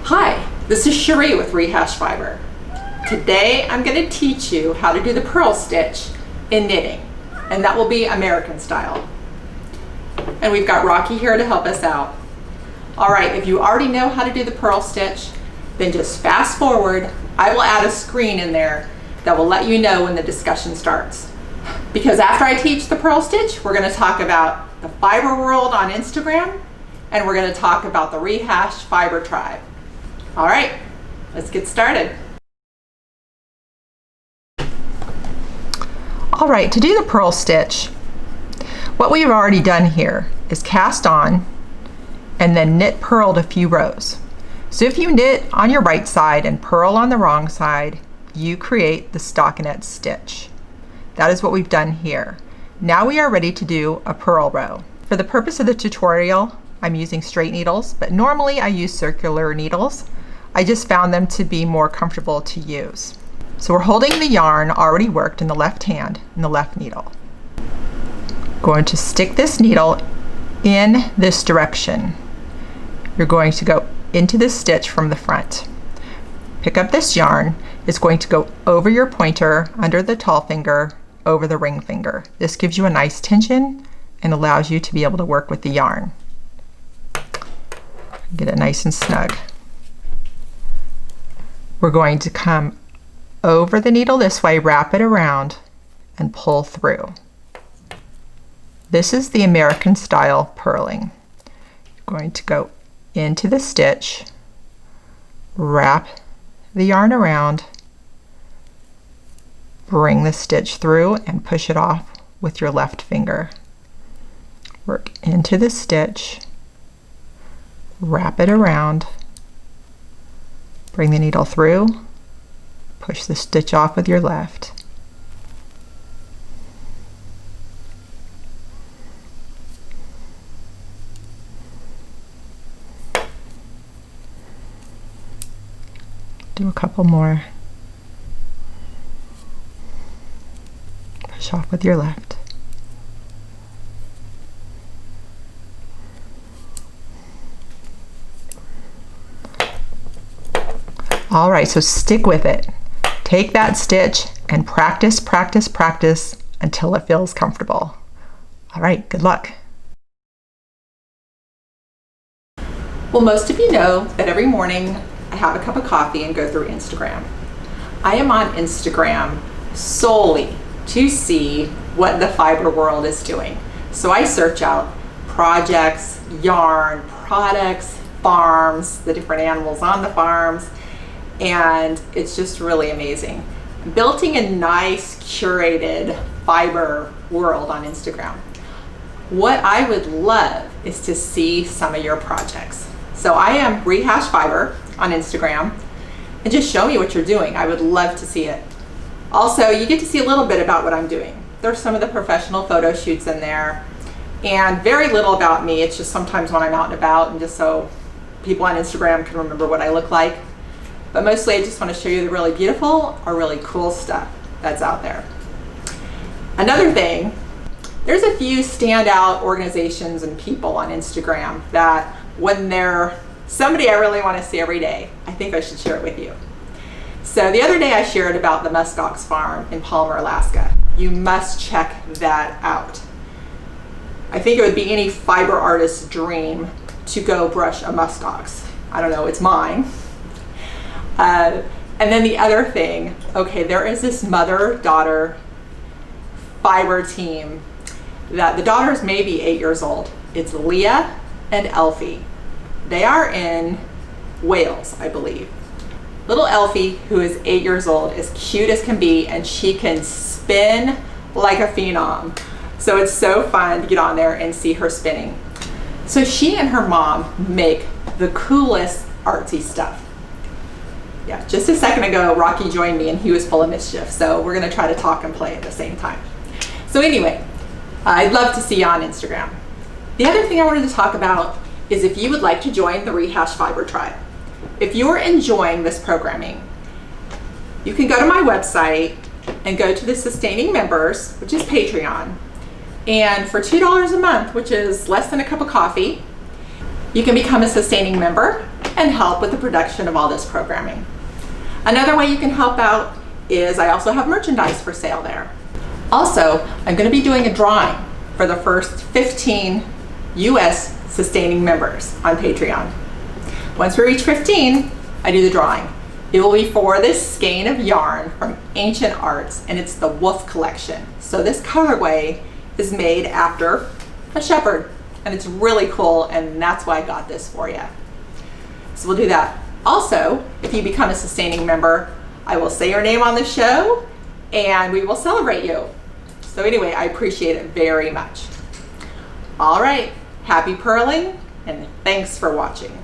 Hi, this is Cherie with Rehashfiber. Today I'm going to teach you how to do the purl stitch in knitting, and that will be American style. And we've got Rocky here to help us out. Alright, if you already know how to do the purl stitch, then just fast forward. I will add a screen in there that will let you know when the discussion starts. Because after I teach the purl stitch, we're going to talk about the fiber world on Instagram, and we're going to talk about the Rehashfiber tribe. All right, let's get started. All right, to do the purl stitch, what we've already done here is cast on and then knit purled a few rows. So if you knit on your right side and purl on the wrong side, you create the stockinette stitch. That is what we've done here. Now we are ready to do a purl row. For the purpose of the tutorial, I'm using straight needles, but normally I use circular needles. I just found them to be more comfortable to use. So we're holding the yarn already worked in the left hand in the left needle. Going to stick this needle in this direction. You're going to go into this stitch from the front. Pick up this yarn. It's going to go over your pointer, under the tall finger, over the ring finger. This gives you a nice tension and allows you to be able to work with the yarn. Get it nice and snug. We're going to come over the needle this way, wrap it around, and pull through. This is the American style purling. You're going to go into the stitch, wrap the yarn around, bring the stitch through and push it off with your left finger. Work into the stitch, wrap it around, bring the needle through, push the stitch off with your left. Do a couple more. Push off with your left. All right, so stick with it. Take that stitch and practice, practice, practice until it feels comfortable. All right, good luck. Well, most of you know that every morning I have a cup of coffee and go through Instagram. I am on Instagram solely to see what the fiber world is doing. So I search out projects, yarn, products, farms, the different animals on the farms, and it's just really amazing. Building a nice curated fiber world on Instagram. What I would love is to see some of your projects. So I am Rehashfiber on Instagram, and just show me what you're doing. I would love to see it. Also, you get to see a little bit about what I'm doing. There's some of the professional photo shoots in there, and very little about me. It's just sometimes when I'm out and about, and just so people on Instagram can remember what I look like. But mostly I just want to show you the really beautiful or really cool stuff that's out there. Another thing, there's a few standout organizations and people on Instagram that when they're somebody I really want to see every day, I think I should share it with you. So the other day I shared about the muskox farm in Palmer, Alaska. You must check that out. I think it would be any fiber artist's dream to go brush a muskox. I don't know, it's mine. And then the other thing, okay, there is this mother-daughter fiber team that the daughters may be 8 years old. It's Leah and Elfie. They are in Wales, I believe. Little Elfie, who is 8 years old, is cute as can be, and she can spin like a phenom. So it's so fun to get on there and see her spinning. So she and her mom make the coolest artsy stuff. Yeah, just a second ago, Rocky joined me and he was full of mischief. So we're gonna try to talk and play at the same time. So anyway, I'd love to see you on Instagram. The other thing I wanted to talk about is if you would like to join the Rehashfiber tribe. If you're enjoying this programming, you can go to my website and go to the Sustaining Members, which is Patreon. And for $2 a month, which is less than a cup of coffee, You can become a sustaining member and help with the production of all this programming. Another way you can help out is I also have merchandise for sale there. Also, I'm going to be doing a drawing for the first 15 US sustaining members on Patreon. Once we reach 15, I do the drawing. It will be for this skein of yarn from Ancient Arts, and it's the Wolf collection. So this colorway is made after a shepherd, and it's really cool, and that's why I got this for you. So we'll do that. Also, if you become a sustaining member, I will say your name on the show, and we will celebrate you. So anyway, I appreciate it very much. All right, happy purling, and thanks for watching.